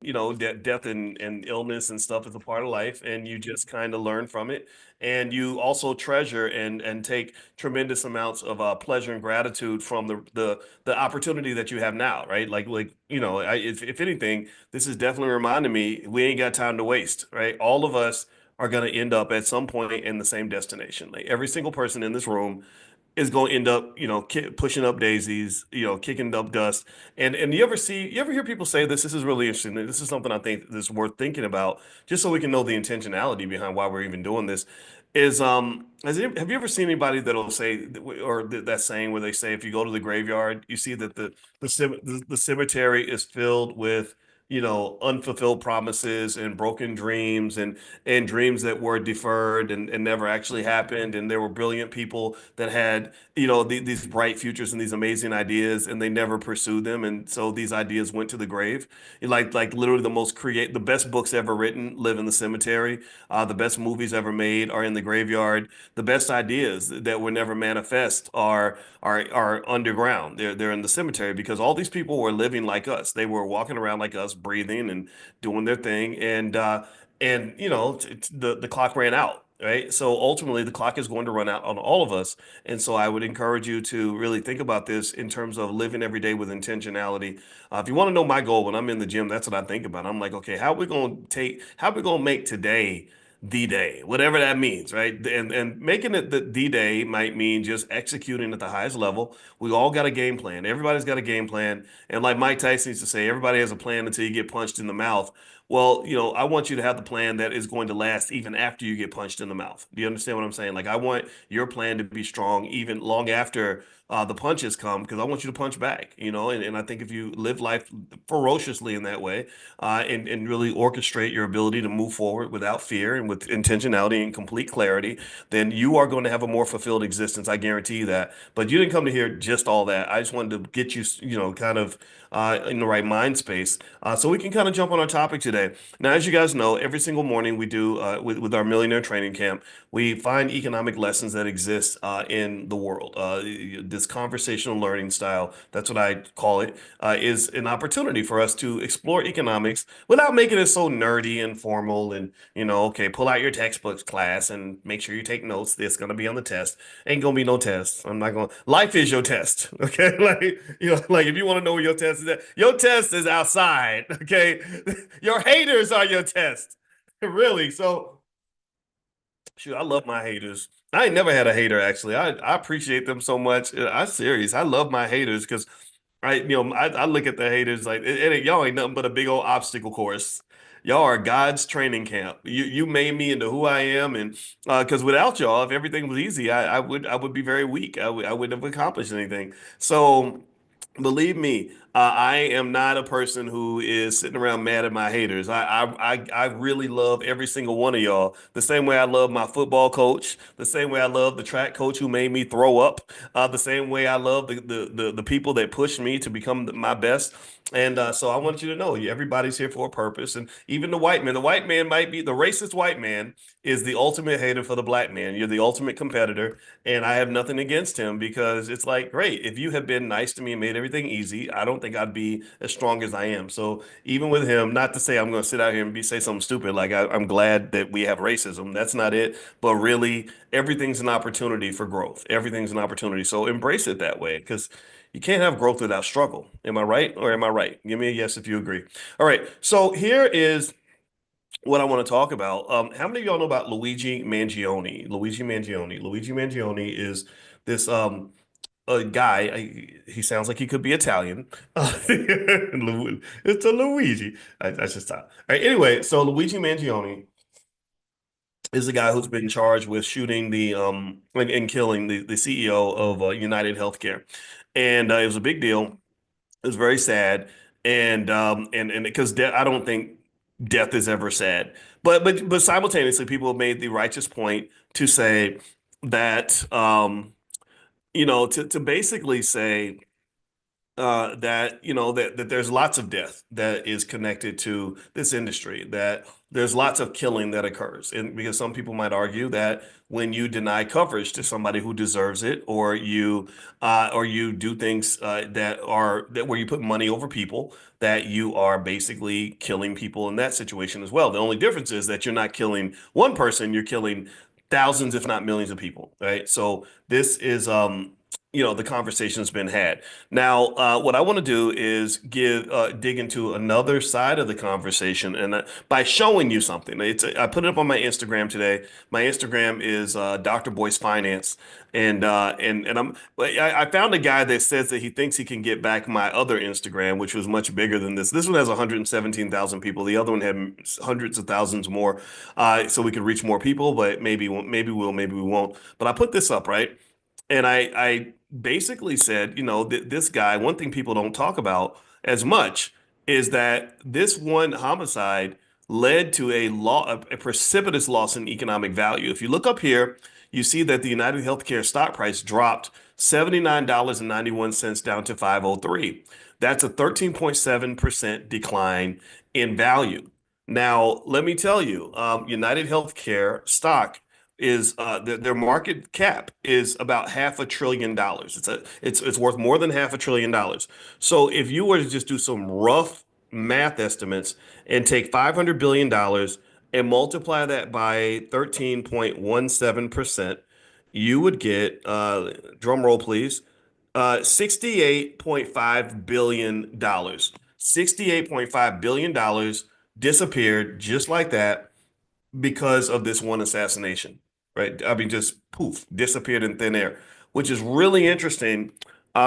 death and illness and stuff is a part of life, and you just kind of learn from it. And you also treasure and take tremendous amounts of pleasure and gratitude from the opportunity that you have now, right? If anything, this is definitely reminding me we ain't got time to waste, right? All of us are going to end up at some point in the same destination. Like every single person in this room is going to end up, pushing up daisies, kicking up dust. And you ever hear people say this? This is really interesting. This is something I think is worth thinking about, just so we can know the intentionality behind why we're even doing this. Have you ever seen anybody that'll say, or that saying where they say, if you go to the graveyard, you see that the cemetery is filled with unfulfilled promises and broken dreams and dreams that were deferred and never actually happened. And there were brilliant people that had, these bright futures and these amazing ideas, and they never pursued them. And so these ideas went to the grave. Like literally the best books ever written live in the cemetery. The best movies ever made are in the graveyard. The best ideas that were never manifest are underground. They're in the cemetery because all these people were living like us. They were walking around like us, breathing and doing their thing. And the clock ran out. Right. So ultimately, the clock is going to run out on all of us. And so I would encourage you to really think about this in terms of living every day with intentionality. If you want to know my goal when I'm in the gym, that's what I think about. I'm like, okay, how are we going to make today the day, whatever that means, right? And making it the day might mean just executing at the highest level. We all got a game plan. Everybody's got a game plan. And like Mike Tyson used to say, everybody has a plan until you get punched in the mouth. Well, I want you to have the plan that is going to last even after you get punched in the mouth. Do you understand what I'm saying? Like, I want your plan to be strong even long after the punches come, because I want you to punch back, and I think if you live life ferociously in that way, and really orchestrate your ability to move forward without fear and with intentionality and complete clarity, then you are going to have a more fulfilled existence. I guarantee you that. But you didn't come to hear just all that. I just wanted to get you, kind of in the right mind space, so we can kind of jump on our topic today. Now, as you guys know, every single morning we do with our Millionaire Training Camp, we find economic lessons that exist in the world. This conversational learning style, that's what I call it, is an opportunity for us to explore economics without making it so nerdy and formal and, okay, pull out your textbooks class and make sure you take notes. It's going to be on the test. Ain't going to be no test. I'm not going, life is your test. Okay. Like, like if you want to know where your test is at, your test is outside. Okay. Your haters are your test. Really. So, shoot, I love my haters. I ain't never had a hater actually. I appreciate them so much. I'm serious. I love my haters because I look at the haters like y'all ain't nothing but a big old obstacle course. Y'all are God's training camp. You made me into who I am, and because without y'all, if everything was easy, I would be very weak. I wouldn't have accomplished anything. So believe me, I am not a person who is sitting around mad at my haters. I really love every single one of y'all. The same way I love my football coach, the same way I love the track coach who made me throw up, the same way I love the people that pushed me to become my best. And so I want you to know, everybody's here for a purpose. And even the white man, might be the racist white man is the ultimate hater for the black man. You're the ultimate competitor. And I have nothing against him because it's like, great, if you had been nice to me and made everything easy, I don't think I'd be as strong as I am. So even with him, not to say I'm going to sit out here and say something stupid like I'm glad that we have racism. That's not it. But really, everything's an opportunity for growth. Everything's an opportunity. So embrace it that way because you can't have growth without struggle. Am I right or am I right? Give me a yes if you agree. All right. So here is what I want to talk about. How many of y'all know about Luigi Mangione? Luigi Mangione. Luigi Mangione is this a guy. He sounds like he could be Italian. It's a Luigi. I should stop. All right. Anyway, so Luigi Mangione is the guy who's been charged with shooting and killing the CEO of United Healthcare, and it was a big deal. It was very sad, and because I don't think death is ever sad, but simultaneously, people have made the righteous point to say that to basically say that that there's lots of death that is connected to this industry, that there's lots of killing that occurs, and because some people might argue that when you deny coverage to somebody who deserves it, or you do things that where you put money over people, that you are basically killing people in that situation as well. The only difference is that you're not killing one person, you're killing thousands, if not millions of people, right? So this is the conversation's been had. Now, what I want to do is dig into another side of the conversation, and by showing you something. I put it up on my Instagram today. My Instagram is Dr. Boyce Finance, I found a guy that says that he thinks he can get back my other Instagram, which was much bigger than this. This one has 117,000 people. The other one had hundreds of thousands more, so we could reach more people. But maybe we won't. But I put this up, right? And I basically said, this guy, one thing people don't talk about as much is that this one homicide led to a precipitous loss in economic value. If you look up here, you see that the United Healthcare stock price dropped $79.91 down to 503. That's a 13.7% decline in value. Now, let me tell you, United Healthcare stock is their market cap is about $500 billion. It's worth more than $500 billion. So if you were to just do some rough math estimates and take $500 billion and multiply that by 13.17%, you would get drum roll please, $68.5 billion. $68.5 billion disappeared just like that because of this one assassination, right? I mean, just poof, disappeared in thin air, which is really interesting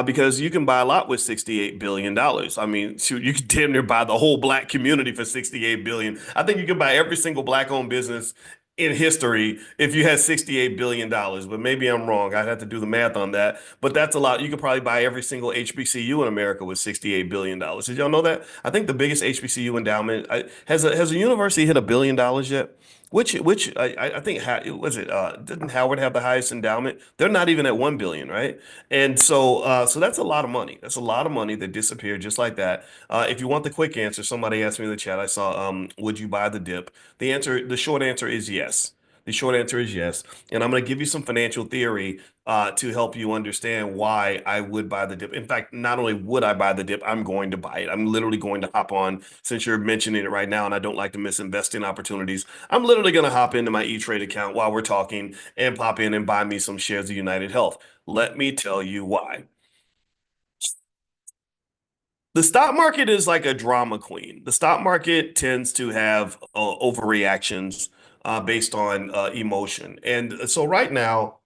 because you can buy a lot with $68 billion. I mean, shoot, you can damn near buy the whole black community for $68 billion. I think you can buy every single black-owned business in history if you had $68 billion, but maybe I'm wrong. I'd have to do the math on that. But that's a lot. You could probably buy every single HBCU in America with $68 billion. Did y'all know that? I think the biggest HBCU endowment has a university hit $1 billion yet? Which I think was it didn't Howard have the highest endowment? They're not even at 1 billion, right? And so that's a lot of money. That's a lot of money that disappeared just like that. If you want the quick answer, somebody asked me in the chat. I saw would you buy the dip? The short answer is yes. The short answer is yes. And I'm going to give you some financial theory to help you understand why I would buy the dip. In fact, not only would I buy the dip, I'm going to buy it. I'm literally going to hop on, since you're mentioning it right now, and I don't like to miss investing opportunities. I'm literally going to hop into my E-Trade account while we're talking and pop in and buy me some shares of United Health. Let me tell you why. The stock market is like a drama queen. The stock market tends to have overreactions based on emotion. And so right now,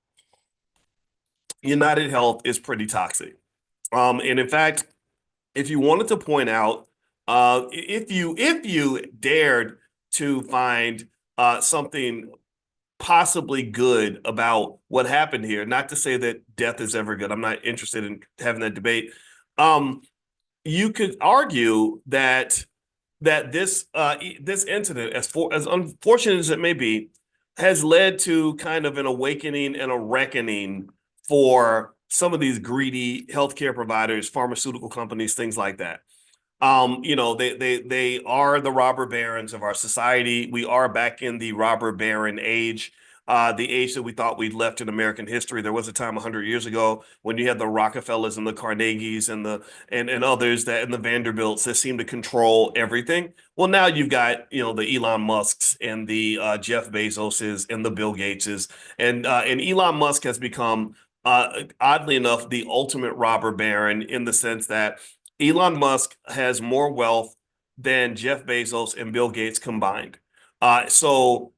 United Health is pretty toxic. And in fact, if you wanted to point out, if you dared to find something possibly good about what happened here, not to say that death is ever good. I'm not interested in having that debate. You could argue that this incident, as unfortunate as it may be, has led to kind of an awakening and a reckoning for some of these greedy healthcare providers, pharmaceutical companies, things like that. They are the robber barons of our society. We are back in the robber baron age, the age that we thought we'd left in American history. There was a time 100 years ago when you had the Rockefellers and the Carnegies and and others that and the Vanderbilts that seemed to control everything. Well, now you've got the Elon Musks and the Jeff Bezoses and the Bill Gateses, and Elon Musk has become oddly enough the ultimate robber baron in the sense that Elon Musk has more wealth than Jeff Bezos and Bill Gates combined. So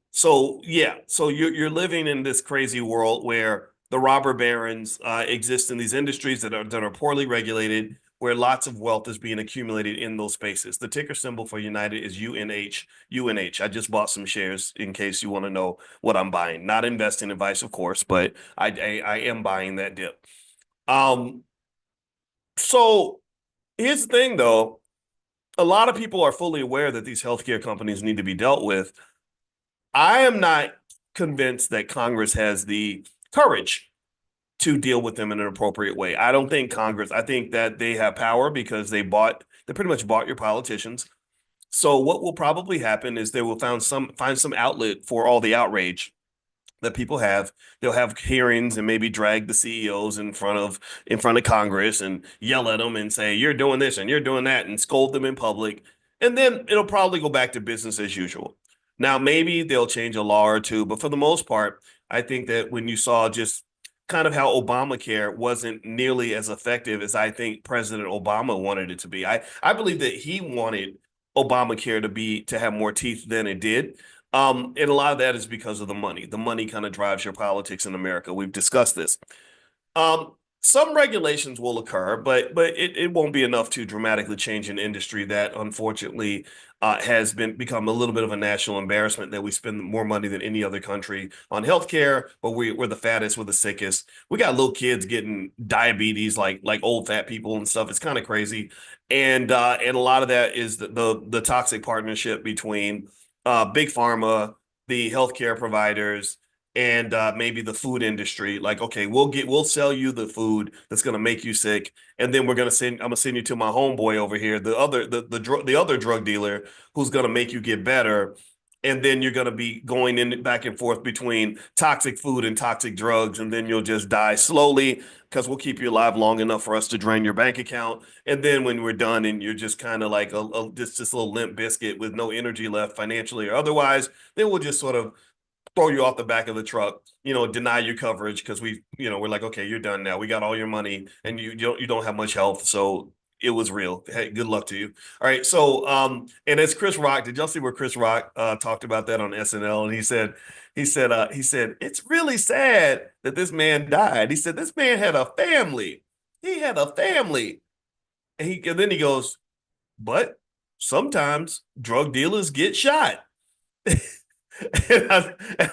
you're living in this crazy world where the robber barons exist in these industries that are poorly regulated, where lots of wealth is being accumulated in those spaces. The ticker symbol for United is UNH. UNH. I just bought some shares in case you want to know what I'm buying. Not investing advice, of course, but I am buying that dip. Um, so here's the thing, though. A lot of people are fully aware that these healthcare companies need to be dealt with. I am not convinced that Congress has the courage to deal with them in an appropriate way. I don't think Congress, I think that they have power because they pretty much bought your politicians. So what will probably happen is they will find some outlet for all the outrage that people have. They'll have hearings and maybe drag the CEOs in front of Congress and yell at them and say you're doing this and you're doing that and scold them in public. And then it'll probably go back to business as usual. Now maybe they'll change a law or two, but for the most part, I think that when you saw just kind of how Obamacare wasn't nearly as effective as I think President Obama wanted it to be. I believe that he wanted Obamacare to have more teeth than it did. And a lot of that is because of the money. The money kind of drives your politics in America. We've discussed this. Um, some regulations will occur, but it won't be enough to dramatically change an industry that unfortunately has become a little bit of a national embarrassment that we spend more money than any other country on healthcare, but we're the fattest, we're the sickest. We got little kids getting diabetes like old fat people and stuff. It's kind of crazy. And a lot of that is the toxic partnership between big pharma, the healthcare providers, and maybe the food industry. Like, okay, we'll sell you the food that's gonna make you sick, and then I'm gonna send you to my homeboy over here, the other drug dealer who's gonna make you get better. And then you're gonna be going in back and forth between toxic food and toxic drugs, and then you'll just die slowly because we'll keep you alive long enough for us to drain your bank account. And then when we're done and you're just kind of like just a little limp biscuit with no energy left financially or otherwise, then we'll just sort of throw you off the back of the truck, deny your coverage because we're like, okay, you're done now. We got all your money and you don't have much health. So it was real. Hey, good luck to you. All right. So, and as Chris Rock, did y'all see where Chris Rock talked about that on SNL? And he said, it's really sad that this man died. He said, this man had a family. He had a family. And then he goes, but sometimes drug dealers get shot. And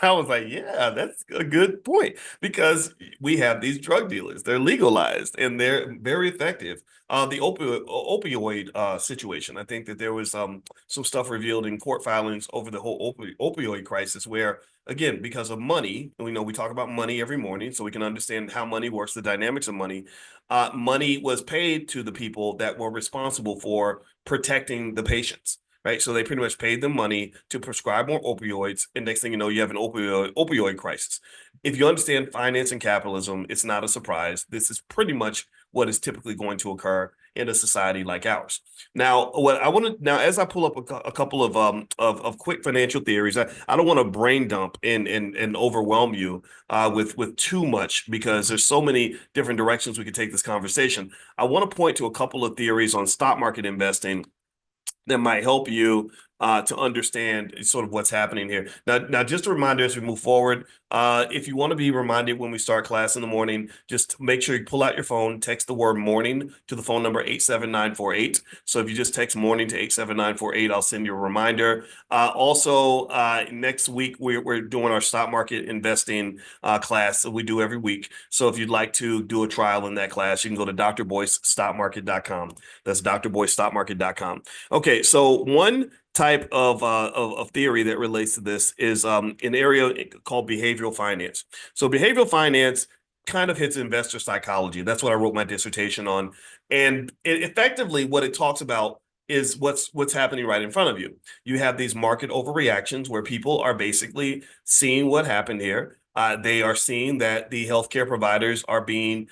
I was like, yeah, that's a good point because we have these drug dealers. They're legalized and they're very effective. The opioid situation. I think that there was some stuff revealed in court filings over the whole opioid crisis where, again, because of money, we know we talk about money every morning so we can understand how money works, the dynamics of money. Money was paid to the people that were responsible for protecting the patients, right? So they pretty much paid them money to prescribe more opioids. And next thing you know, you have an opioid crisis. If you understand finance and capitalism, it's not a surprise. This is pretty much what is typically going to occur in a society like ours. Now, as I pull up a couple of quick financial theories, I don't want to brain dump and overwhelm you with too much because there's so many different directions we could take this conversation. I want to point to a couple of theories on stock market investing that might help you to understand sort of what's happening here. Now, just a reminder as we move forward, if you want to be reminded when we start class in the morning, just make sure you pull out your phone, text the word morning to the phone number 87948. So if you just text morning to 87948, I'll send you a reminder. Also, next week, we're doing our stock market investing class that we do every week. So if you'd like to do a trial in that class, you can go to drboycestockmarket.com. That's drboycestockmarket.com. Okay, so one type of theory that relates to this is an area called behavioral finance. So behavioral finance kind of hits investor psychology. That's what I wrote my dissertation on. And effectively what it talks about is what's happening right in front of you. You have these market overreactions where people are basically seeing what happened here. They are seeing that the healthcare providers are being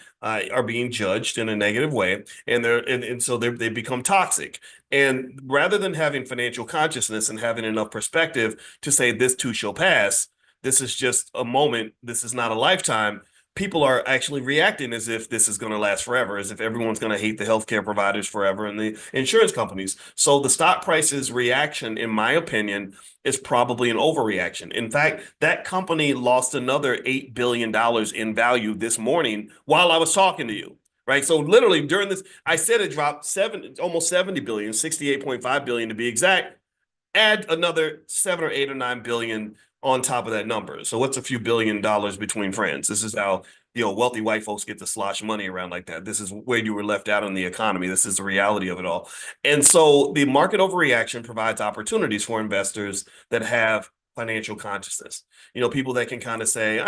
judged in a negative way, and so they become toxic. And rather than having financial consciousness and having enough perspective to say this too shall pass, this is just a moment, this is not a lifetime, people are actually reacting as if this is going to last forever, as if everyone's going to hate the healthcare providers forever and the insurance companies. So the stock price's reaction, in my opinion, is probably an overreaction. In fact, that company lost another $8 billion in value this morning while I was talking to you. Right. So literally during this, I said it dropped almost 70 billion, 68.5 billion to be exact. Add another 7 or 8 or 9 billion on top of that number. So what's a few $1 billion between friends? This is how wealthy white folks get to slosh money around like that. This is where you were left out in the economy. This is the reality of it all. And so the market overreaction provides opportunities for investors that have financial consciousness. People that can kind of say,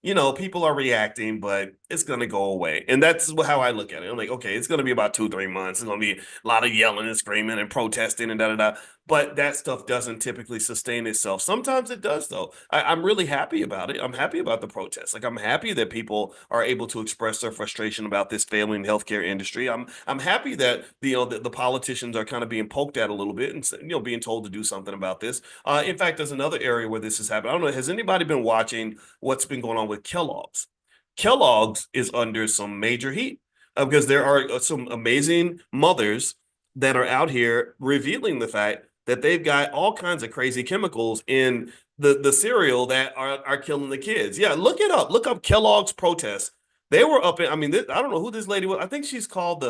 people are reacting, but it's going to go away. And that's how I look at it. I'm like, okay, it's going to be about 2, 3 months. It's going to be a lot of yelling and screaming and protesting and da da da. But that stuff doesn't typically sustain itself. Sometimes it does, though. I'm really happy about it. I'm happy about the protests. Like, I'm happy that people are able to express their frustration about this failing healthcare industry. I'm happy that the politicians are kind of being poked at a little bit and being told to do something about this. In fact, there's another area where this has happened. I don't know. Has anybody been watching what's been going on with Kellogg's? Kellogg's is under some major heat because there are some amazing mothers that are out here revealing the fact that they've got all kinds of crazy chemicals in the cereal that are killing the kids. Yeah, look it up. Look up Kellogg's protests. They were up in, I mean, I don't know who this lady was. I think she's called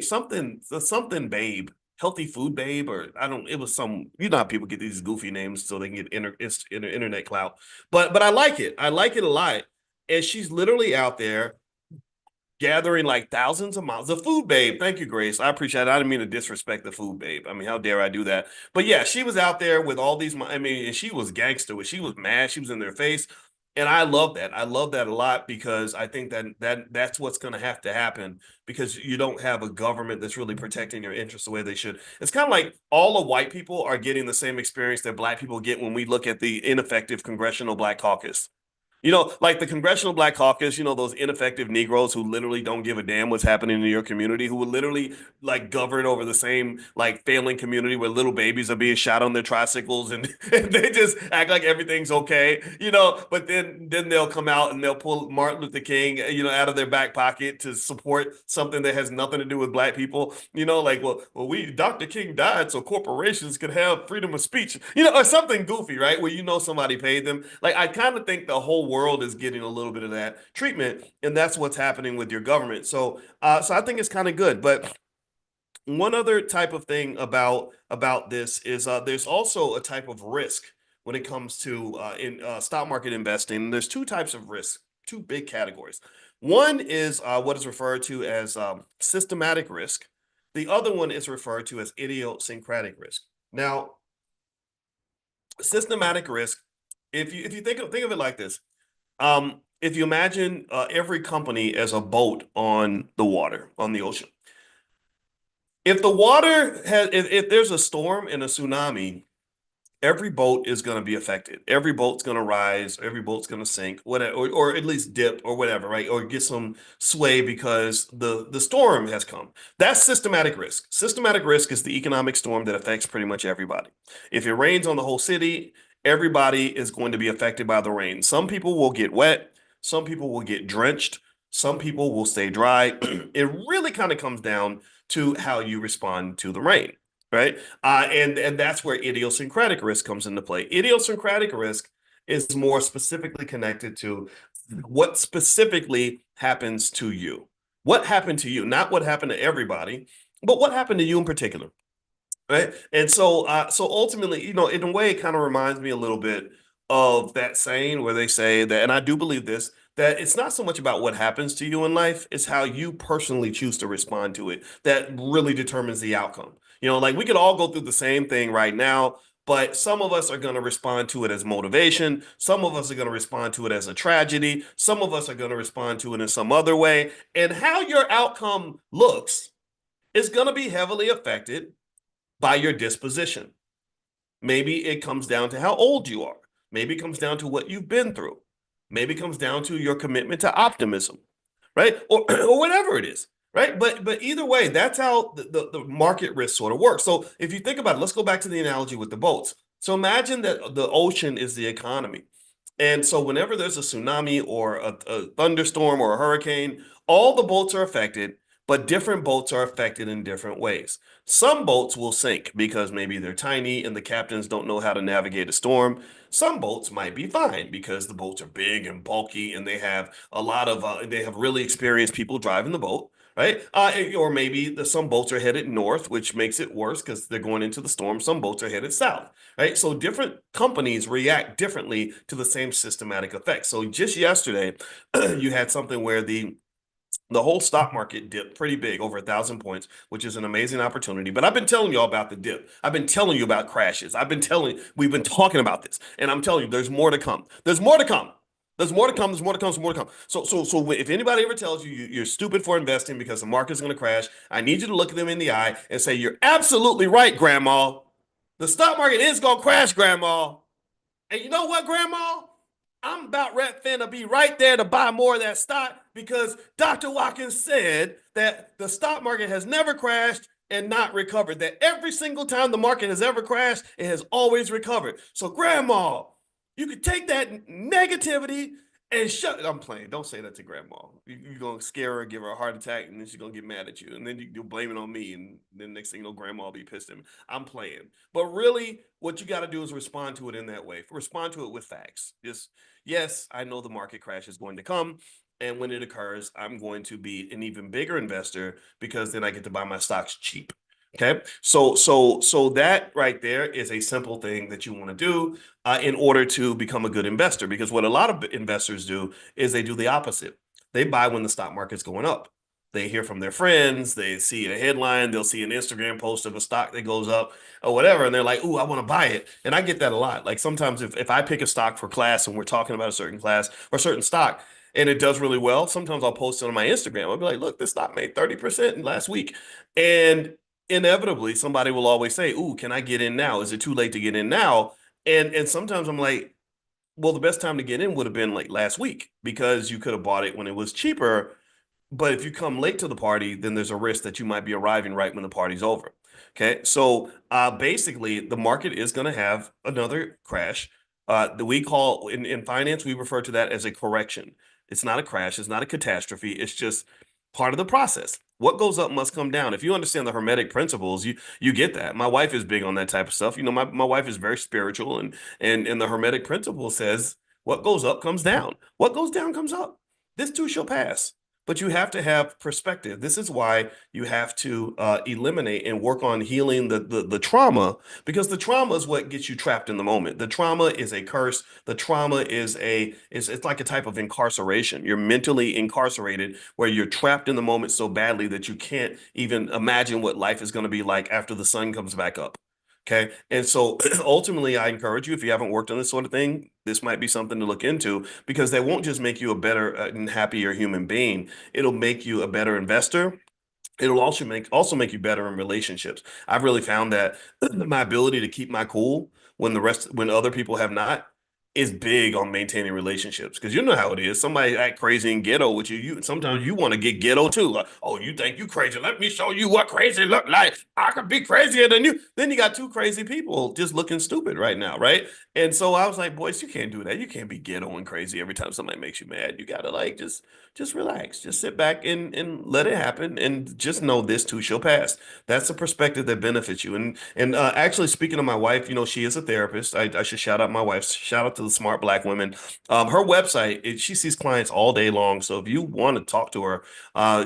something babe, healthy food babe, or I don't, it was some, how people get these goofy names so they can get internet clout. But I like it. I like it a lot. And she's literally out there gathering like thousands of miles. The food babe. Thank you, Grace. I appreciate it. I didn't mean to disrespect the food babe. I mean, how dare I do that? But yeah, she was out there with all these. I mean, and she was gangster. She was mad. She was in their face. And I love that. I love that a lot because I think that's what's going to have to happen because you don't have a government that's really protecting your interests the way they should. It's kind of like all the white people are getting the same experience that black people get when we look at the ineffective congressional black caucus. Like the Congressional Black Caucus, those ineffective Negroes who literally don't give a damn what's happening in your community, who will literally like govern over the same like failing community where little babies are being shot on their tricycles and, and they just act like everything's okay. But then they'll come out and they'll pull Martin Luther King, out of their back pocket to support something that has nothing to do with black people. Like, well, we Dr. King died so corporations could have freedom of speech, or something goofy, right? Where somebody paid them. Like I kind of think the whole world is getting a little bit of that treatment, and that's what's happening with your government. So I think it's kind of good. But one other type of thing about this is there's also a type of risk when it comes to in stock market investing. There's two types of risk, two big categories. One is what is referred to as systematic risk. The other one is referred to as idiosyncratic risk. Now, systematic risk, if you think of it like this, if you imagine every company as a boat on the water, on the ocean. If the water has, if there's a storm and a tsunami, every boat is going to be affected. Every boat's going to rise. Every boat's going to sink, whatever, or at least dip or whatever, right? Or get some sway because the storm has come. That's systematic risk. Systematic risk is the economic storm that affects pretty much everybody. If it rains on the whole city, everybody is going to be affected by the rain. Some people will get wet. Some people will get drenched. Some people will stay dry. It really kind of comes down to how you respond to the rain, right? And that's where idiosyncratic risk comes into play. Idiosyncratic risk is more specifically connected to what specifically happens to you. What happened to you, not what happened to everybody, but what happened to you in particular, right? And so ultimately, in a way, it kind of reminds me a little bit of that saying where they say that, and I do believe this, that it's not so much about what happens to you in life, it's how you personally choose to respond to it that really determines the outcome. Like we could all go through the same thing right now, but some of us are going to respond to it as motivation. Some of us are going to respond to it as a tragedy. Some of us are going to respond to it in some other way. And how your outcome looks is going to be heavily affected by your disposition. Maybe it comes down to how old you are. Maybe it comes down to what you've been through. Maybe it comes down to your commitment to optimism, right? Or whatever it is, right? But either way, that's how the market risk sort of works. So if you think about it, let's go back to the analogy with the boats. So imagine that the ocean is the economy. And so whenever there's a tsunami or a thunderstorm or a hurricane, all the boats are affected, but different boats are affected in different ways. Some boats will sink because maybe they're tiny and the captains don't know how to navigate a storm. Some boats might be fine because the boats are big and bulky and they have they have really experienced people driving the boat, right? Or maybe some boats are headed north, which makes it worse because they're going into the storm. Some boats are headed south, right? So different companies react differently to the same systematic effect. So just yesterday, you had something where the whole stock market dipped pretty big, over 1,000 points, which is an amazing opportunity. But I've been telling you all about the dip. I've been telling you about crashes. We've been talking about this, and I'm telling you, there's more to come. There's more to come. There's more to come. There's more to come. There's more to come. So if anybody ever tells you you're stupid for investing because the market's going to crash, I need you to look them in the eye and say, "You're absolutely right, Grandma. The stock market is going to crash, Grandma. And you know what, Grandma? I'm about finna be right there to buy more of that stock because Dr. Watkins said that the stock market has never crashed and not recovered. That every single time the market has ever crashed, it has always recovered. So, Grandma, you can take that negativity and shut it. I'm playing. Don't say that to Grandma. You're going to scare her, give her a heart attack, and then she's going to get mad at you. And then you'll blame it on me. And then next thing you know, Grandma will be pissed at me. I'm playing. But really, what you got to do is respond to it in that way. Respond to it with facts. Just, yes, I know the market crash is going to come. And when it occurs, I'm going to be an even bigger investor because then I get to buy my stocks cheap. Okay. So that right there is a simple thing that you want to do in order to become a good investor. Because what a lot of investors do is they do the opposite. They buy when the stock market's going up. They hear from their friends, they see a headline, they'll see an Instagram post of a stock that goes up or whatever, and they're like, "Ooh, I want to buy it." And I get that a lot. Like sometimes if I pick a stock for class and we're talking about a certain class or a certain stock and it does really well, sometimes I'll post it on my Instagram. I'll be like, "Look, this stock made 30% in last week." And inevitably somebody will always say, "Ooh, can I get in now? Is it too late to get in now?" And sometimes I'm like, well, the best time to get in would have been like last week because you could have bought it when it was cheaper. But if you come late to the party, then there's a risk that you might be arriving right when the party's over. Okay. So basically, the market is going to have another crash. That we call in finance, we refer to that as a correction. It's not a crash, it's not a catastrophe. It's just part of the process. What goes up must come down. If you understand the hermetic principles, you get that. My wife is big on that type of stuff. You know, my wife is very spiritual and the hermetic principle says what goes up comes down. What goes down comes up. This too shall pass. But you have to have perspective. This is why you have to eliminate and work on healing the trauma, because the trauma is what gets you trapped in the moment. The trauma is a curse. The trauma is it's like a type of incarceration. You're mentally incarcerated where you're trapped in the moment so badly that you can't even imagine what life is going to be like after the sun comes back up. Okay. And so ultimately, I encourage you, if you haven't worked on this sort of thing, this might be something to look into because they won't just make you a better and happier human being. It'll make you a better investor. It'll also make you better in relationships. I've really found that my ability to keep my cool when other people have not is big on maintaining relationships because you know how it is. Somebody act crazy and ghetto with you. You sometimes you want to get ghetto too. Like, oh, you think you crazy? Let me show you what crazy look like. I could be crazier than you. Then you got two crazy people just looking stupid right now, right? And so I was like, boys, you can't do that. You can't be ghetto and crazy every time somebody makes you mad. You gotta like just relax, just sit back and let it happen, and just know this too shall pass. That's a perspective that benefits you. And actually, speaking of my wife, you know, she is a therapist. I should shout out my wife. Shout out to the smart black women. Her website, she sees clients all day long. So if you want to talk to her,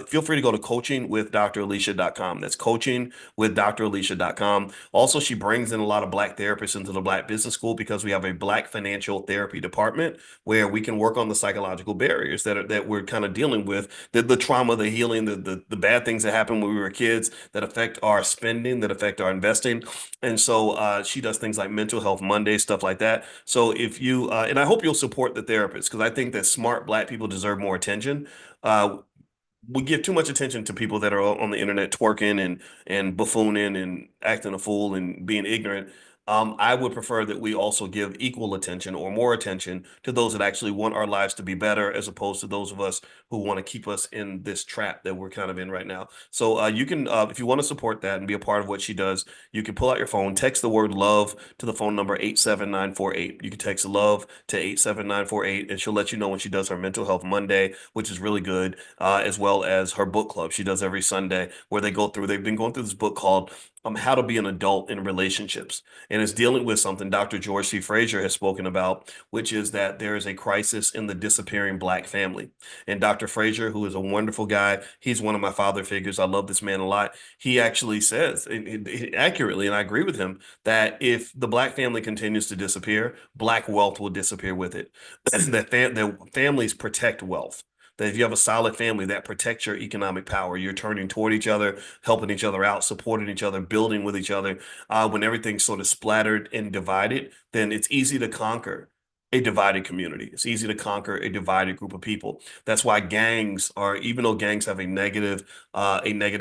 feel free to go to coachingwithdralicia.com. That's coachingwithdralicia.com. Also, she brings in a lot of black therapists into the Black Business School because we have a black financial therapy department where we can work on the psychological barriers that we're kind of dealing with, the trauma, the healing, the bad things that happen when we were kids that affect our spending, that affect our investing. And so she does things like mental health Monday, stuff like that. So if you and I hope you'll support the therapist because I think that smart black people deserve more attention. Uh, we give too much attention to people that are on the internet twerking and buffooning and acting a fool and being ignorant. I would prefer that we also give equal attention or more attention to those that actually want our lives to be better, as opposed to those of us who want to keep us in this trap that we're kind of in right now. So you can, if you want to support that and be a part of what she does, you can pull out your phone, text the word love to the phone number 87948. You can text love to 87948, and she'll let you know when she does her mental health Monday, which is really good, as well as her book club she does every Sunday, where they've been going through this book called How to Be an Adult in Relationships. And it's dealing with something Dr. George C. Fraser has spoken about, which is that there is a crisis in the disappearing black family. And Dr. Fraser, who is a wonderful guy, he's one of my father figures. I love this man a lot. He actually says accurately, and I agree with him, that if the black family continues to disappear, black wealth will disappear with it. That families protect wealth, that if you have a solid family that protects your economic power, you're turning toward each other, helping each other out, supporting each other, building with each other. When everything's sort of splattered and divided, then it's easy to conquer. a divided community. It's easy to conquer a divided group of people. That's why gangs are, even though gangs have a negative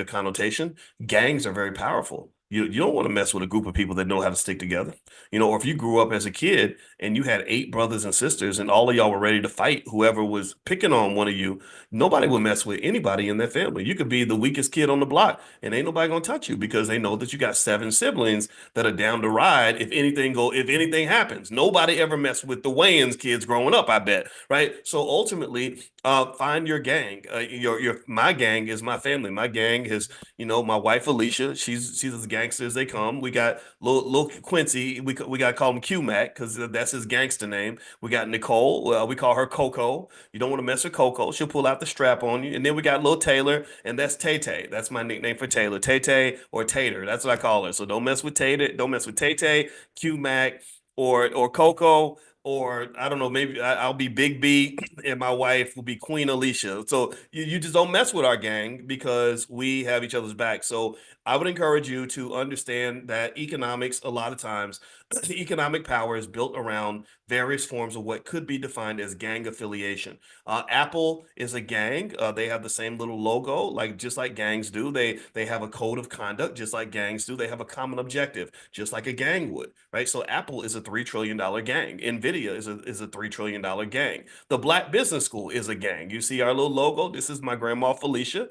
connotation, gangs are very powerful. You don't want to mess with a group of people that know how to stick together. Or if you grew up as a kid and you had eight brothers and sisters and all of y'all were ready to fight whoever was picking on one of you, nobody would mess with anybody in that family. You could be the weakest kid on the block and ain't nobody gonna touch you because they know that you got seven siblings that are down to ride if anything happens. Nobody ever messed with the Wayans kids growing up, I bet, right? So ultimately, find your gang. Your my gang is my family. My gang is, my wife Alicia. She's as gangster as they come. We got little Quincy. We got to call him Q Mac because that's his gangster name. We got Nicole. We call her Coco. You don't want to mess with Coco. She'll pull out the strap on you. And then we got little Taylor, and that's Tay Tay. That's my nickname for Taylor. Tay Tay or Tater. That's what I call her. So don't mess with Tater. Don't mess with Tay Tay, Q Mac, or Coco. Or I don't know, maybe I'll be Big B and my wife will be Queen Alicia. So you just don't mess with our gang because we have each other's back. So I would encourage you to understand that economics, a lot of times, the economic power is built around various forms of what could be defined as gang affiliation. Apple is a gang. They have the same little logo, like just like gangs do. They have a code of conduct, just like gangs do. They have a common objective, just like a gang would, right? So Apple is a $3 trillion gang. Nvidia is a $3 trillion gang. The Black Business School is a gang. You see our little logo. This is my grandma Felicia.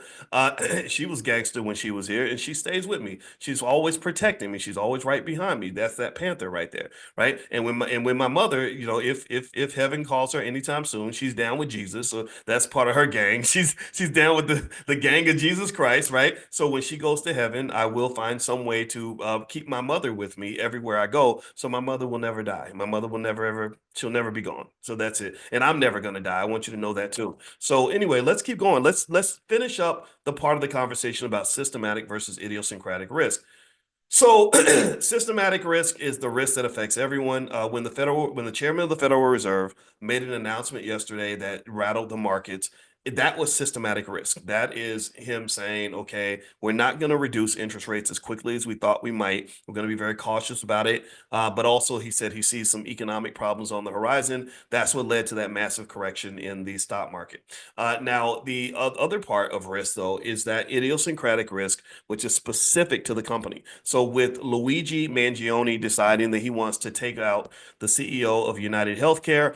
She was gangster when she was here, and she stays with me. She's always protecting me. She's always right behind me. That's that Panther right there, right? And when my mother, if heaven calls her anytime soon, she's down with Jesus. So that's part of her gang. She's down with the gang of Jesus Christ, right? So when she goes to heaven, I will find some way to keep my mother with me everywhere I go, so my mother will never die. My mother will never ever, she'll never be gone. So that's it. And I'm never gonna die. I want you to know that too. So anyway, let's keep going. Let's finish up the part of the conversation about systematic versus idiosyncratic risk. So, systematic risk is the risk that affects everyone. When the chairman of the Federal Reserve made an announcement yesterday that rattled the markets, that was systematic risk. That is him saying, okay, we're not going to reduce interest rates as quickly as we thought we might. We're going to be very cautious about it. But also, he said he sees some economic problems on the horizon. That's what led to that massive correction in the stock market. Now, the other part of risk, though, is that idiosyncratic risk, which is specific to the company. So with Luigi Mangione deciding that he wants to take out the CEO of United Healthcare,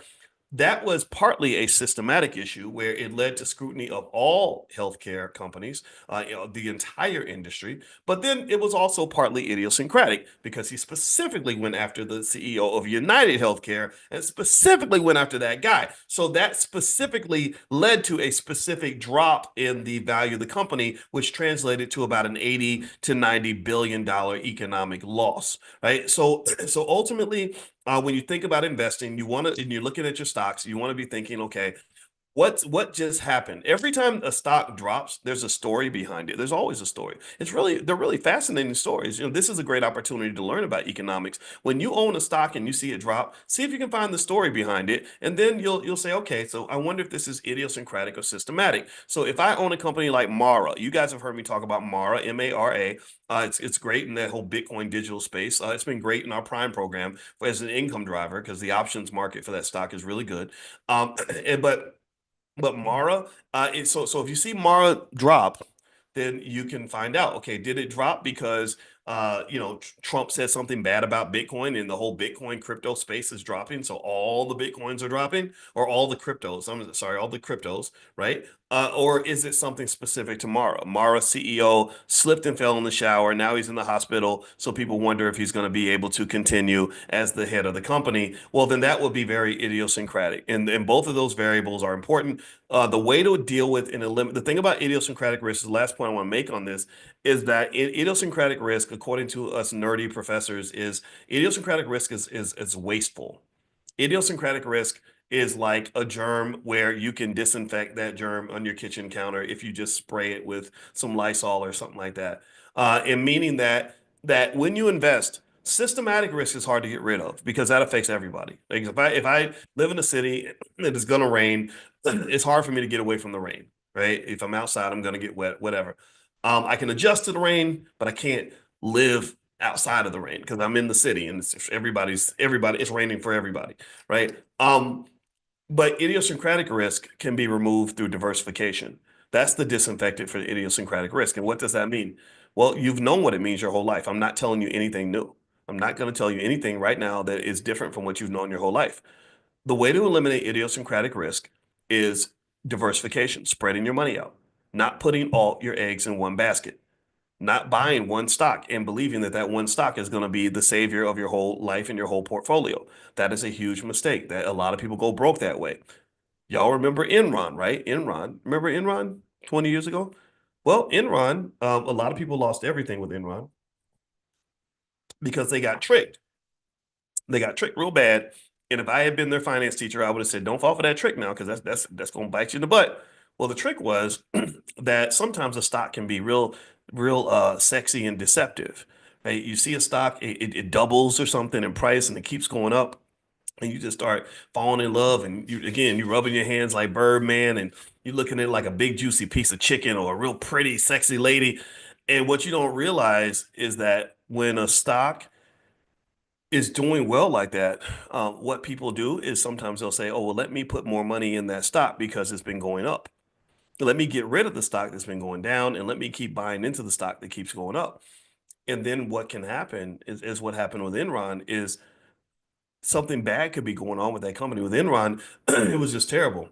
that was partly a systematic issue where it led to scrutiny of all healthcare companies, the entire industry. But then it was also partly idiosyncratic because he specifically went after the CEO of United Healthcare and specifically went after that guy. So that specifically led to a specific drop in the value of the company, which translated to about an 80 to $90 billion economic loss, right? So ultimately, when you think about investing, and you're looking at your stocks, you want to be thinking, okay, what just happened? Every time a stock drops, there's a story behind it. There's always a story. They're really fascinating stories. This is a great opportunity to learn about economics. When you own a stock and you see it drop, see if you can find the story behind it, and then you'll say, okay, so I wonder if this is idiosyncratic or systematic. So if I own a company like Mara, you guys have heard me talk about Mara, Mara. It's great in that whole Bitcoin digital space. It's been great in our Prime program as an income driver because the options market for that stock is really good. But Mara, so if you see Mara drop, then you can find out, okay, did it drop because Trump said something bad about Bitcoin and the whole Bitcoin crypto space is dropping, so all the Bitcoins are dropping, or all the cryptos, I'm sorry, all the cryptos, right? Or is it something specific to Mara? Mara CEO slipped and fell in the shower. Now he's in the hospital. So people wonder if he's going to be able to continue as the head of the company. Well, then that would be very idiosyncratic. And both of those variables are important. The way to deal with and eliminate the thing about idiosyncratic risk, the last point I want to make on this is that idiosyncratic risk, according to us nerdy professors, is idiosyncratic risk is wasteful. Idiosyncratic risk is like a germ where you can disinfect that germ on your kitchen counter if you just spray it with some Lysol or something like that. And meaning that when you invest, systematic risk is hard to get rid of because that affects everybody. Like if I live in a city and it's gonna rain, it's hard for me to get away from the rain, right? If I'm outside, I'm gonna get wet, whatever. I can adjust to the rain, but I can't live outside of the rain because I'm in the city and everybody it's raining for everybody, right? But idiosyncratic risk can be removed through diversification. That's the disinfectant for idiosyncratic risk. And what does that mean? Well, you've known what it means your whole life. I'm not telling you anything new. I'm not going to tell you anything right now that is different from what you've known your whole life. The way to eliminate idiosyncratic risk is diversification, spreading your money out, not putting all your eggs in one basket, not buying one stock and believing that that one stock is going to be the savior of your whole life and your whole portfolio. That is a huge mistake that a lot of people go broke that way. Y'all remember Enron, right? Enron. Remember Enron 20 years ago? Well, Enron, a lot of people lost everything with Enron because they got tricked. They got tricked real bad. And if I had been their finance teacher, I would have said, "Don't fall for that trick now, because that's going to bite you in the butt." Well, the trick was that sometimes a stock can be real sexy and deceptive. Right? You see a stock, it doubles or something in price, and it keeps going up, and you just start falling in love. And you rubbing your hands like Birdman, and you're looking at it like a big juicy piece of chicken or a real pretty, sexy lady. And what you don't realize is that when a stock is doing well like that, what people do is sometimes they'll say, "Oh, well, let me put more money in that stock because it's been going up. Let me get rid of the stock that's been going down, and let me keep buying into the stock that keeps going up." And then what can happen is what happened with Enron is something bad could be going on with that company. With Enron, it was just terrible.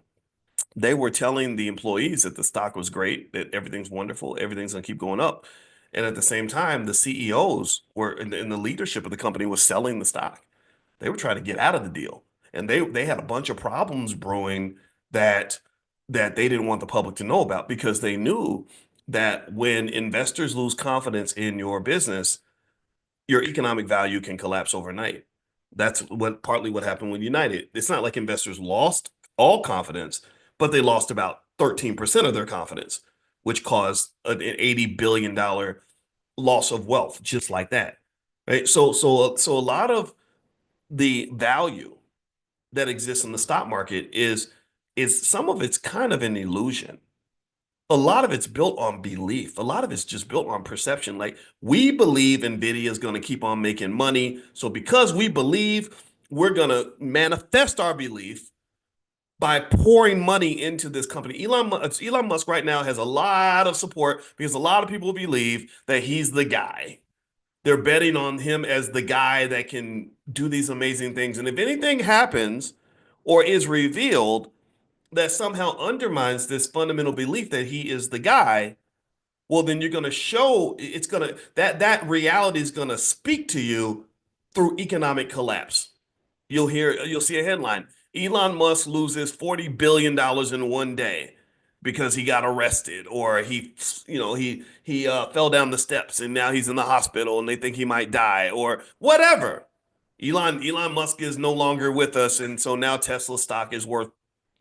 They were telling the employees that the stock was great, that everything's wonderful, everything's going to keep going up. And at the same time, the CEOs were in the leadership of the company was selling the stock. They were trying to get out of the deal, and they had a bunch of problems brewing that they didn't want the public to know about because they knew that when investors lose confidence in your business, your economic value can collapse overnight. That's partly what happened with United. It's not like investors lost all confidence, but they lost about 13% of their confidence, which caused an $80 billion loss of wealth just like that. Right? So a lot of the value that exists in the stock market is some of it's kind of an illusion. A lot of it's built on belief. A lot of it's just built on perception. Like, we believe Nvidia is going to keep on making money. So because we believe, we're going to manifest our belief by pouring money into this company. Elon Musk right now has a lot of support because a lot of people believe that he's the guy. They're betting on him as the guy that can do these amazing things. And if anything happens or is revealed that somehow undermines this fundamental belief that he is the guy, well, then you're going to show it's going to that reality is going to speak to you through economic collapse. You'll see a headline: Elon Musk loses $40 billion in one day because he got arrested, or he fell down the steps and now he's in the hospital and they think he might die, or whatever. Elon Musk is no longer with us, and so now Tesla stock is worth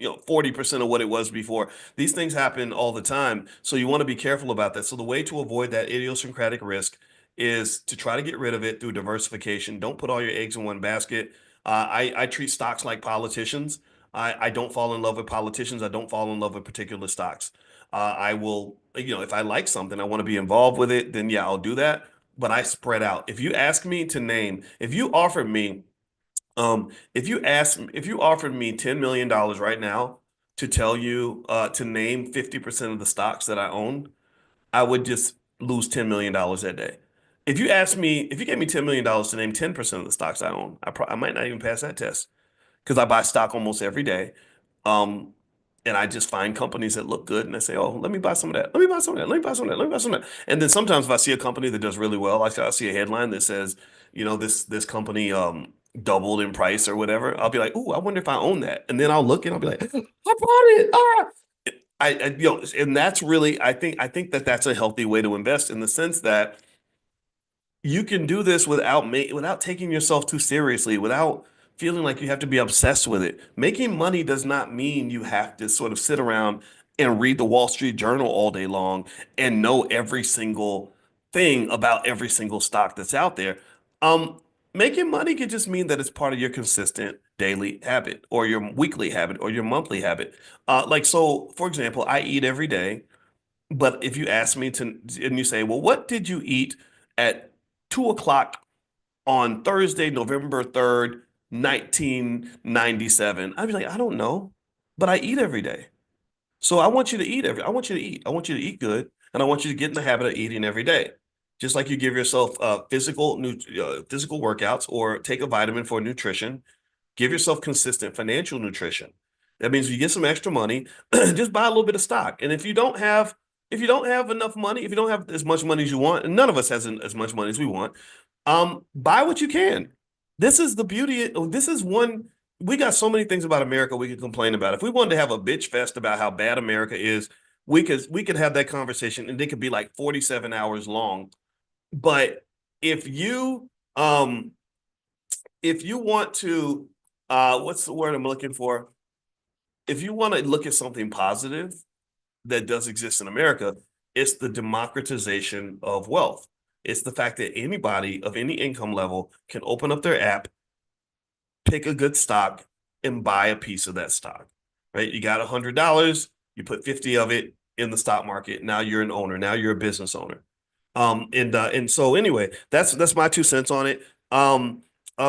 40% of what it was before. These things happen all the time, so you want to be careful about that. So the way to avoid that idiosyncratic risk is to try to get rid of it through diversification. Don't put all your eggs in one basket. I treat stocks like politicians. I don't fall in love with politicians. I don't fall in love with particular stocks. I will, if I like something, I want to be involved with it, then yeah, I'll do that. But I spread out. If you ask me to name, if you offered me if you offered me $10 million right now to tell you to name 50% of the stocks that I own, I would just lose $10 million that day. If you gave me $10 million to name 10% of the stocks I own, I might not even pass that test because I buy stock almost every day. Um, and I just find companies that look good and I say, "Oh, let me buy some of that. Let me buy some of that. Let me buy some of that. Let me buy some of that." And then sometimes if I see a company that does really well, like I see a headline that says, this company doubled in price or whatever, I'll be like, "Ooh, I wonder if I own that." And then I'll look and I'll be like, "I bought it." Ah! And that's really, I think that that's a healthy way to invest in the sense that you can do this without taking yourself too seriously, without feeling like you have to be obsessed with it. Making money does not mean you have to sort of sit around and read the Wall Street Journal all day long and know every single thing about every single stock that's out there. Making money could just mean that it's part of your consistent daily habit or your weekly habit or your monthly habit. So, for example, I eat every day, but if you ask me to, and you say, "Well, what did you eat at 2 o'clock on Thursday, November 3rd, 1997. I'd be like, I don't know, but I eat every day. So I want you to eat. I want you to eat good, and I want you to get in the habit of eating every day. Just like you give yourself physical workouts or take a vitamin for nutrition, give yourself consistent financial nutrition. That means you get some extra money, just buy a little bit of stock. And if you don't have enough money, if you don't have as much money as you want, and none of us has as much money as we want, buy what you can. This is the beauty. This is one. We got so many things about America we could complain about. If we wanted to have a bitch fest about how bad America is, we could have that conversation, and it could be like 47 hours long. But if you um if you want to what's the word I'm looking for? If you want to look at something positive that does exist in America, it's the democratization of wealth. It's the fact that anybody of any income level can open up their app, pick a good stock, and buy a piece of that stock. Right? You got $100, you put 50 of it in the stock market. Now you're an owner. Now you're a business owner. And so anyway, that's my 2 cents on it.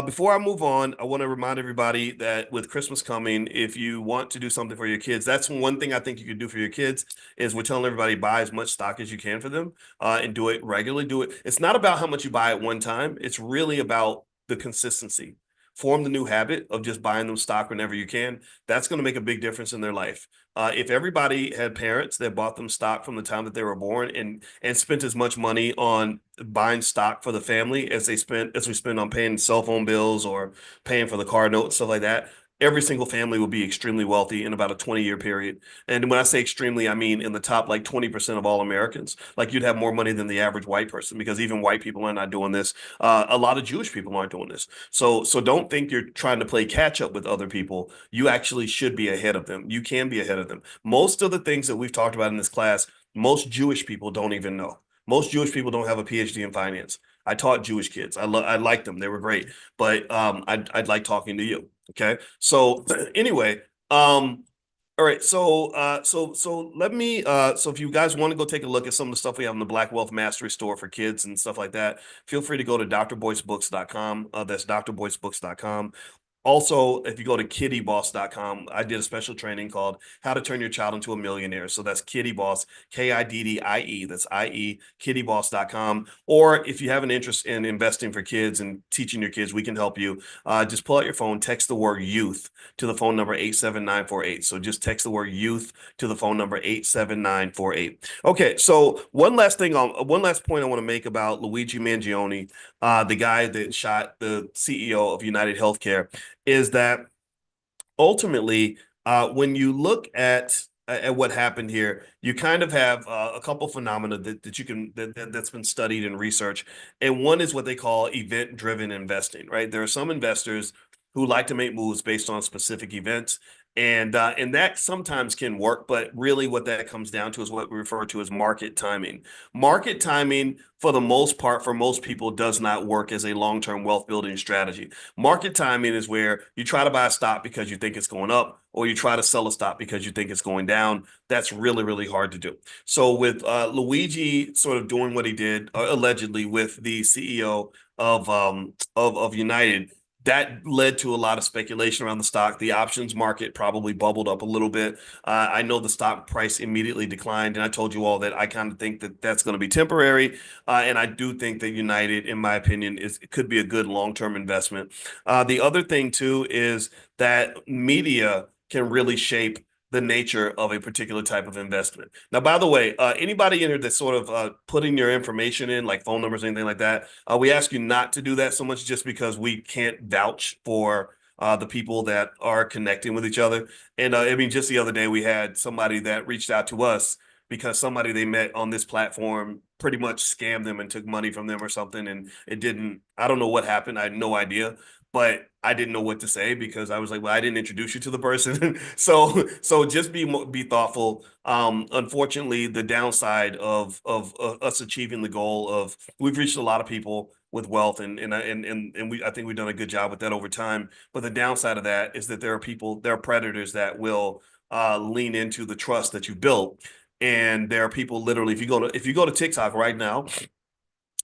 Before I move on, I want to remind everybody that with Christmas coming, if you want to do something for your kids, that's one thing I think you could do for your kids is we're telling everybody buy as much stock as you can for them, and do it regularly. Do it. It's not about how much you buy at one time. It's really about the consistency. Form the new habit of just buying them stock whenever you can. That's going to make a big difference in their life. If everybody had parents that bought them stock from the time that they were born and spent as much money on buying stock for the family as we spend on paying cell phone bills or paying for the car note and stuff like that, every single family will be extremely wealthy in about a 20-year period. And when I say extremely, I mean in the top like 20% of all Americans. Like you'd have more money than the average white person because even white people are not doing this. A lot of Jewish people aren't doing this. So don't think you're trying to play catch up with other people. You actually should be ahead of them. You can be ahead of them. Most of the things that we've talked about in this class, most Jewish people don't even know. Most Jewish people don't have a PhD in finance. I taught Jewish kids. I liked them. They were great. But I'd like talking to you. Okay. So anyway, all right. So let me so if you guys want to go take a look at some of the stuff we have in the Black Wealth Mastery store for kids and stuff like that, feel free to go to drboycebooks.com. That's drboycebooks.com. Also, if you go to kiddyboss.com, I did a special training called How to Turn Your Child into a Millionaire. So that's Kiddy Boss, Kiddie, that's IE, kiddyboss.com. Or if you have an interest in investing for kids and teaching your kids, we can help you. Just pull out your phone, text the word youth to the phone number 87948. So just text the word youth to the phone number 87948. Okay, so one last point I want to make about Luigi Mangione, the guy that shot the CEO of United Healthcare, is that ultimately, when you look at what happened here, you kind of have a couple phenomena that's been studied and researched, and one is what they call event-driven investing. Right, there are some investors who like to make moves based on specific events. And that sometimes can work, but really what that comes down to is what we refer to as market timing. Market timing, for the most part, for most people, does not work as a long-term wealth building strategy. Market timing is where you try to buy a stock because you think it's going up, or you try to sell a stock because you think it's going down. That's really, really hard to do. So with Luigi sort of doing what he did, allegedly, with the CEO of United, that led to a lot of speculation around the stock. The options market probably bubbled up a little bit. I know the stock price immediately declined, and I told you all that I kind of think that that's going to be temporary. And I do think that United, in my opinion, could be a good long-term investment. The other thing too is that media can really shape the nature of a particular type of investment. Now, by the way, anybody in here that's sort of putting your information in, like phone numbers, anything like that, we ask you not to do that so much just because we can't vouch for the people that are connecting with each other. And I mean, just the other day, we had somebody that reached out to us because somebody they met on this platform pretty much scammed them and took money from them or something. And I don't know what happened. I had no idea, but I didn't know what to say because I was like, well, I didn't introduce you to the person. So just be thoughtful. Unfortunately, the downside of us achieving the goal of we've reached a lot of people with wealth and I think we've done a good job with that over time. But the downside of that is that there are predators that will lean into the trust that you built. And there are people literally, if you go to TikTok right now,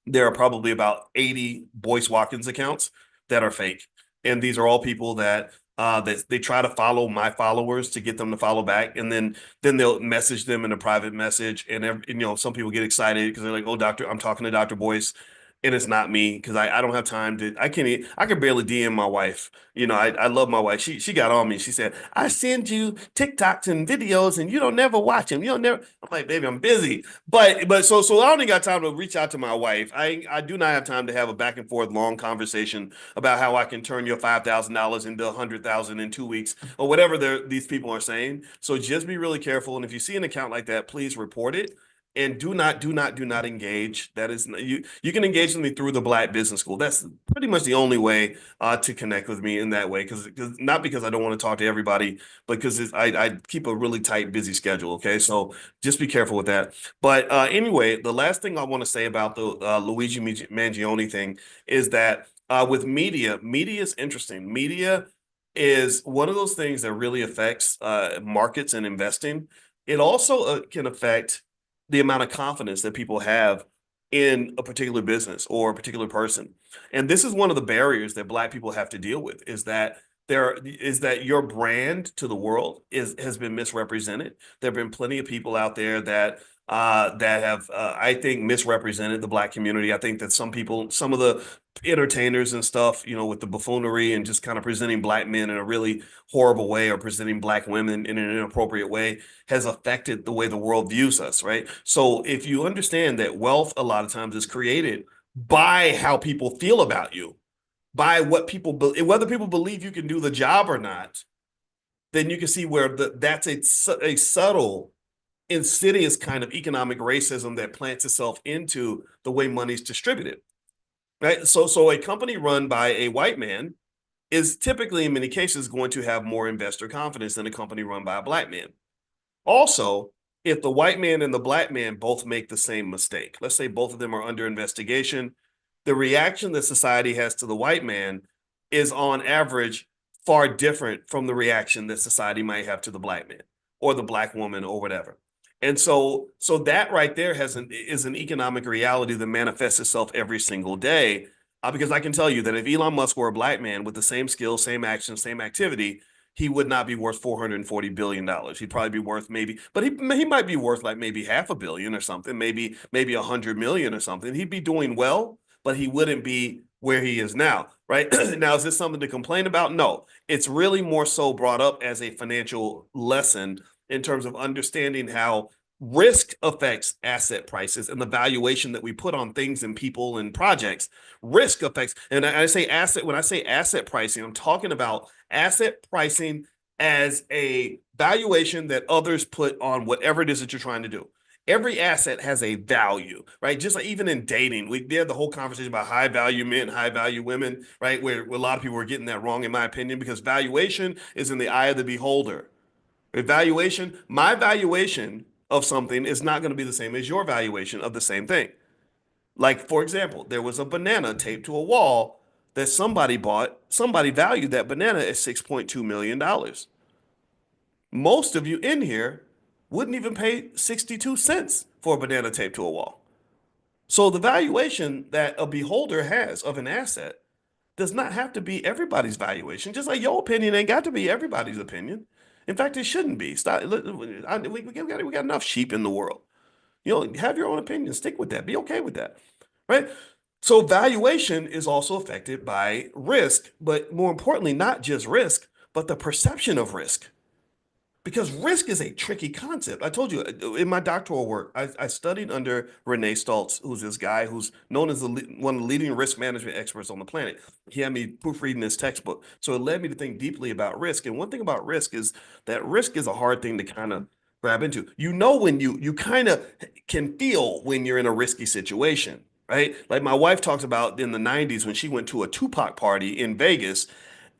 there are probably about 80 Boyce Watkins accounts that are fake. And these are all people that they try to follow my followers to get them to follow back, and then they'll message them in a private message, and some people get excited because they're like, "Oh, doctor, I'm talking to Dr. Boyce." And it's not me because I don't have time to. I can barely DM my wife. I love my wife. She got on me. She said, "I send you TikToks and videos, and you don't never watch them. You don't never." I'm like, "Baby, I'm busy." But I only got time to reach out to my wife. I do not have time to have a back and forth long conversation about how I can turn your $5,000 into 100,000 in 2 weeks or whatever these people are saying. So just be really careful. And if you see an account like that, please report it. And do not engage. That is you. You can engage with me through the Black Business School. That's pretty much the only way to connect with me in that way. Because not because I don't want to talk to everybody, but because I keep a really tight, busy schedule. Okay, so just be careful with that. But anyway, the last thing I want to say about the Luigi Mangione thing is that with media is interesting. Media is one of those things that really affects markets and investing. It also can affect the amount of confidence that people have in a particular business or a particular person. And this is one of the barriers that Black people have to deal with is that your brand to the world has been misrepresented. There have been plenty of people out there that have I think misrepresented the Black community. I think that some of the entertainers and stuff, with the buffoonery and just kind of presenting Black men in a really horrible way or presenting Black women in an inappropriate way has affected the way the world views us, right? So if you understand that wealth a lot of times is created by how people feel about you, by whether people believe you can do the job or not, then you can see where that's a subtle, insidious kind of economic racism that plants itself into the way money's distributed, right? So a company run by a white man is typically, in many cases, going to have more investor confidence than a company run by a Black man. Also, if the white man and the Black man both make the same mistake, let's say both of them are under investigation, the reaction that society has to the white man is on average far different from the reaction that society might have to the Black man or the Black woman or whatever. And so that right there is an economic reality that manifests itself every single day. Because I can tell you that if Elon Musk were a Black man with the same skills, same action, same activity, he would not be worth $440 billion. He'd probably be worth maybe, but he might be worth like maybe half a billion or something, maybe 100 million or something. He'd be doing well, but he wouldn't be where he is now, right? Now, is this something to complain about? No, it's really more so brought up as a financial lesson in terms of understanding how risk affects asset prices and the valuation that we put on things and people and projects. Risk affects, and I say asset, when I say asset pricing, I'm talking about asset pricing as a valuation that others put on whatever it is that you're trying to do. Every asset has a value, right? Just like even in dating, we had the whole conversation about high value men, high value women, right? Where a lot of people were getting that wrong, in my opinion, because valuation is in the eye of the beholder. Evaluation, my valuation of something is not going to be the same as your valuation of the same thing. Like, for example, there was a banana taped to a wall that somebody bought. Somebody valued that banana at $6.2 million. Most of you in here wouldn't even pay 62 cents for a banana taped to a wall. So the valuation that a beholder has of an asset does not have to be everybody's valuation, just like your opinion ain't got to be everybody's opinion. In fact, it shouldn't be. We got enough sheep in the world. Have your own opinion. Stick with that. Be okay with that, right? So valuation is also affected by risk, but more importantly, not just risk, but the perception of risk. Because risk is a tricky concept. I told you in my doctoral work, I studied under Renee Stoltz, who's this guy who's known as one of the leading risk management experts on the planet. He had me proofreading this textbook. So it led me to think deeply about risk. And one thing about risk is that risk is a hard thing to kind of grab into. When you kind of can feel when you're in a risky situation, right? Like my wife talks about in the 90s when she went to a Tupac party in Vegas.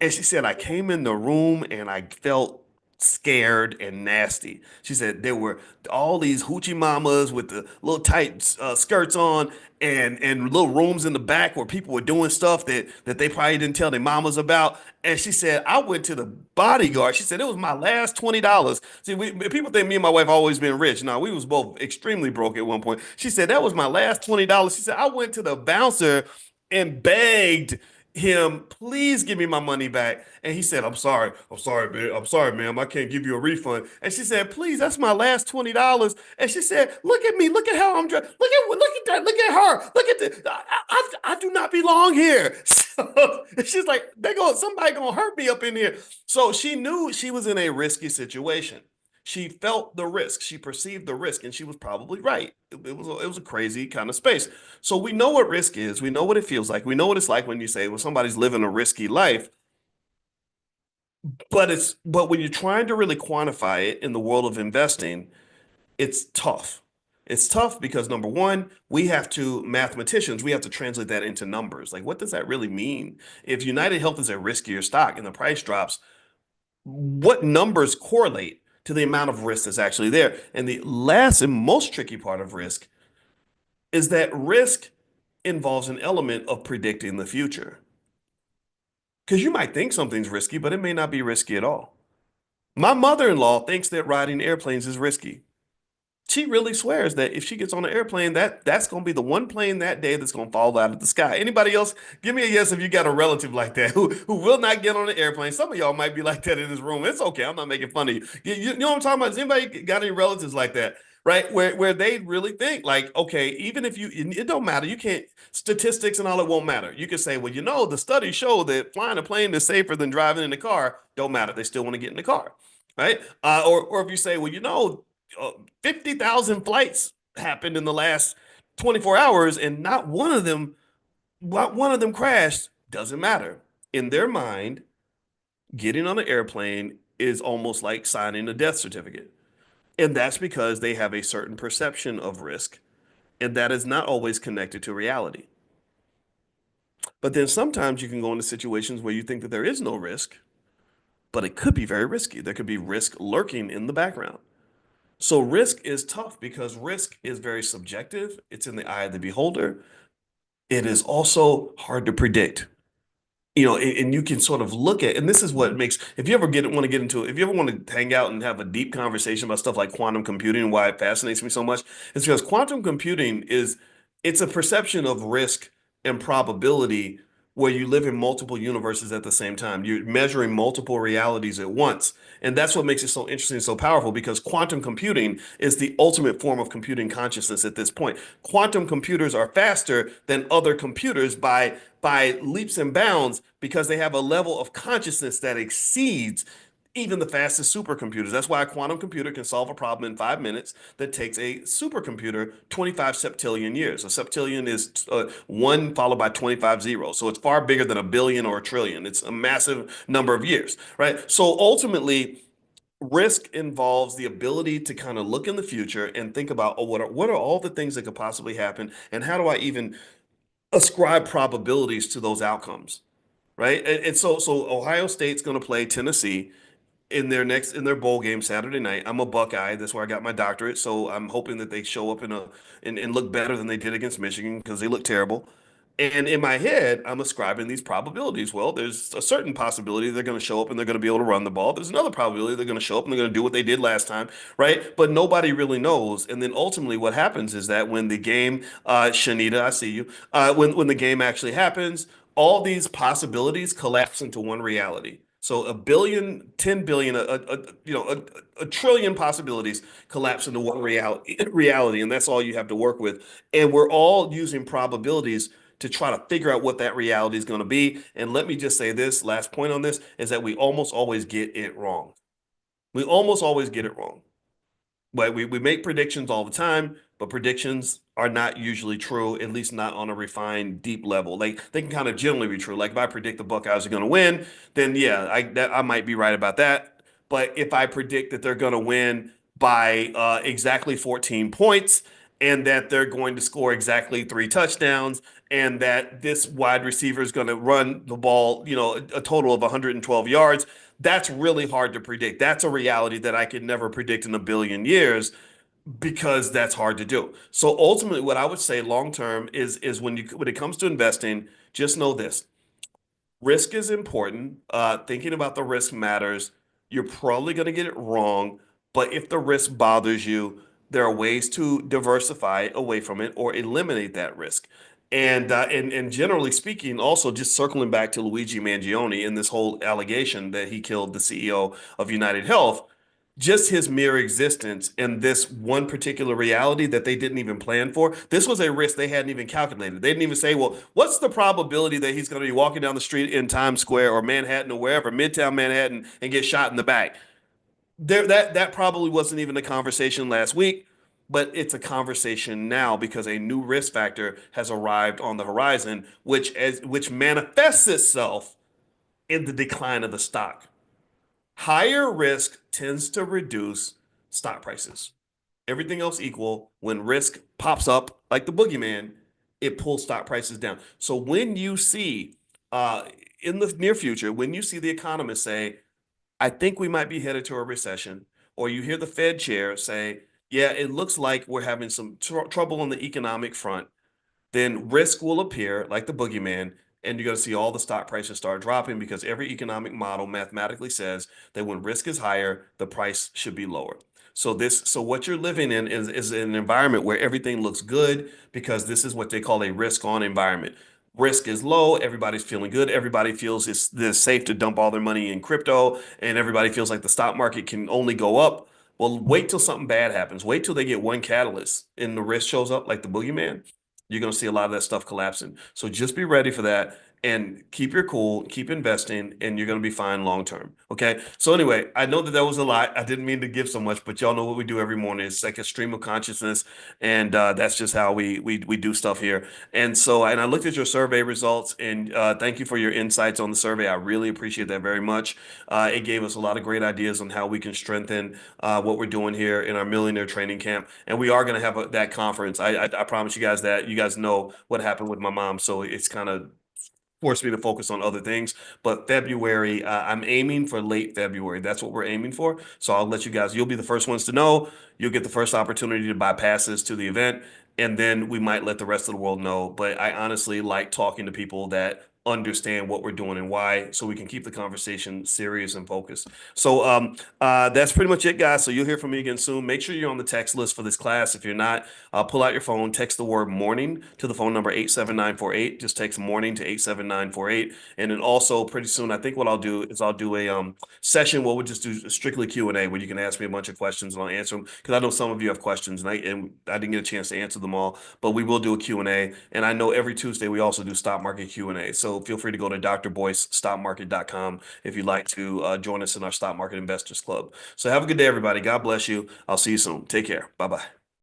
And she said, I came in the room and I felt scared and nasty. She said there were all these hoochie mamas with the little tight skirts on and little rooms in the back where people were doing stuff that they probably didn't tell their mamas about. And she said, I went to the bodyguard. She said, it was my last $20. See, people think me and my wife always been rich. No, we was both extremely broke at one point. She said, that was my last $20. She said, I went to the bouncer and begged him, please give me my money back. And he said, I'm sorry, man. I'm sorry, ma'am. I can't give you a refund. And she said, please, that's my last $20. And she said, look at me. Look at how I'm dressed. Look at that. Look at her. Look at this. I do not belong here. So she's like, somebody gonna hurt me up in here. So she knew she was in a risky situation. She felt the risk. She perceived the risk, and she was probably right. It was a crazy kind of space. So we know what risk is. We know what it feels like. We know what it's like when you say, well, somebody's living a risky life. But when you're trying to really quantify it in the world of investing, it's tough. It's tough because number one, mathematicians, we have to translate that into numbers. Like, what does that really mean? If United Health is a riskier stock and the price drops, what numbers correlate to the amount of risk that's actually there? And the last and most tricky part of risk is that risk involves an element of predicting the future. Because you might think something's risky, but it may not be risky at all. My mother-in-law thinks that riding airplanes is risky. She really swears that if she gets on an airplane, that's going to be the one plane that day that's going to fall out of the sky. Anybody else? Give me a yes if you got a relative like that who will not get on an airplane. Some of y'all might be like that in this room. It's okay. I'm not making fun of you. You know what I'm talking about? Has anybody got any relatives like that? Right? Where they really think like, okay, even if it don't matter. You can't, statistics and all, it won't matter. You can say, well, the studies show that flying a plane is safer than driving in the car. Don't matter. They still want to get in the car. Right? Or if you say, well, 50,000 flights happened in the last 24 hours and not one of them crashed. Doesn't matter. In their mind, getting on an airplane is almost like signing a death certificate. And that's because they have a certain perception of risk, and that is not always connected to reality. But then sometimes you can go into situations where you think that there is no risk, but it could be very risky. There could be risk lurking in the background. So risk is tough because risk is very subjective. It's in the eye of the beholder. It is also hard to predict. And you can sort of look at, and this is what makes, if you ever want to get into it, if you ever want to hang out and have a deep conversation about stuff like quantum computing and why it fascinates me so much, it's because quantum computing it's a perception of risk and probability where you live in multiple universes at the same time. You're measuring multiple realities at once. And that's what makes it so interesting and so powerful because quantum computing is the ultimate form of computing consciousness at this point. Quantum computers are faster than other computers by leaps and bounds because they have a level of consciousness that exceeds even the fastest supercomputers. That's why a quantum computer can solve a problem in 5 minutes that takes a supercomputer 25 septillion years. A septillion is one followed by 25 zeros. So it's far bigger than a billion or a trillion. It's a massive number of years, right? So ultimately, risk involves the ability to kind of look in the future and think about, oh, what are all the things that could possibly happen? And how do I even ascribe probabilities to those outcomes? Right. And so Ohio State's going to play Tennessee in their bowl game Saturday night. I'm a Buckeye. That's where I got my doctorate. So I'm hoping that they show up and look better than they did against Michigan because they look terrible. And in my head, I'm ascribing these probabilities. Well, there's a certain possibility they're going to show up and they're going to be able to run the ball. There's another probability they're going to show up and they're going to do what they did last time, right? But nobody really knows. And then ultimately, what happens is that when the game, Shanita, I see you, when the game actually happens, all these possibilities collapse into one reality. So a billion, 10 billion, a trillion possibilities collapse into one reality, and that's all you have to work with. And we're all using probabilities to try to figure out what that reality is going to be. And let me just say this last point on this is that we almost always get it wrong. We almost always get it wrong. But we make predictions all the time, but predictions are not usually true, at least not on a refined, deep level. Like they can kind of generally be true. Like if I predict the Buckeyes are going to win, then yeah, I might be right about that. But if I predict that they're going to win by exactly 14 points and that they're going to score exactly 3 touchdowns and that this wide receiver is going to run the ball, a total of 112 yards. That's really hard to predict. That's a reality that I could never predict in a billion years because that's hard to do. So ultimately, what I would say long term is when it comes to investing, just know this. Risk is important. Thinking about the risk matters. You're probably going to get it wrong, but if the risk bothers you, there are ways to diversify away from it or eliminate that risk. And generally speaking, also just circling back to Luigi Mangione and this whole allegation that he killed the CEO of United Health, just his mere existence in this one particular reality that they didn't even plan for. This was a risk they hadn't even calculated. They didn't even say, well, what's the probability that he's going to be walking down the street in Times Square or Manhattan or wherever, Midtown Manhattan, and get shot in the back? That probably wasn't even a conversation last week, but it's a conversation now because a new risk factor has arrived on the horizon, which manifests itself in the decline of the stock. Higher risk tends to reduce stock prices. Everything else equal, when risk pops up like the boogeyman, it pulls stock prices down. So when you see in the near future, when you see the economists say, I think we might be headed to a recession, or you hear the Fed chair say, yeah, it looks like we're having some trouble on the economic front, then risk will appear like the boogeyman, and you're going to see all the stock prices start dropping because every economic model mathematically says that when risk is higher, the price should be lower. So what you're living in is an environment where everything looks good because this is what they call a risk on environment. Risk is low, everybody's feeling good, everybody feels it's safe to dump all their money in crypto, and everybody feels like the stock market can only go up. Well, wait till something bad happens. Wait till they get one catalyst and the risk shows up like the boogeyman. You're going to see a lot of that stuff collapsing. So just be ready for that and keep your cool, keep investing, and you're going to be fine long term. Okay. So anyway, I know that that was a lot. I didn't mean to give so much, but y'all know what we do every morning. It's like a stream of consciousness, and that's just how we do stuff here. And I looked at your survey results, and thank you for your insights on the survey. I really appreciate that very much. It gave us a lot of great ideas on how we can strengthen what we're doing here in our millionaire training camp. And we are going to have that conference. I promise you guys that. You guys know what happened with my mom, so it's kind of forced me to focus on other things. But February, I'm aiming for late February. That's what we're aiming for. So I'll let you guys, you'll be the first ones to know. You'll get the first opportunity to buy passes to the event. And then we might let the rest of the world know. But I honestly like talking to people that understand what we're doing and why, so we can keep the conversation serious and focused. So that's pretty much it, guys. So you'll hear from me again soon. Make sure you're on the text list for this class. If you're not, pull out your phone, text the word morning to the phone number 87948. Just text morning to 87948. And then also pretty soon, I think what I'll do is I'll do a session where we'll just do strictly Q&A, where you can ask me a bunch of questions and I'll answer them, because I know some of you have questions and I didn't get a chance to answer them all, but we will do a Q&A. And I know every Tuesday we also do stock market Q&A. So feel free to go to drboycestockmarket.com if you'd like to join us in our stock market investors club. So have a good day, everybody. God bless you. I'll see you soon. Take care. Bye-bye.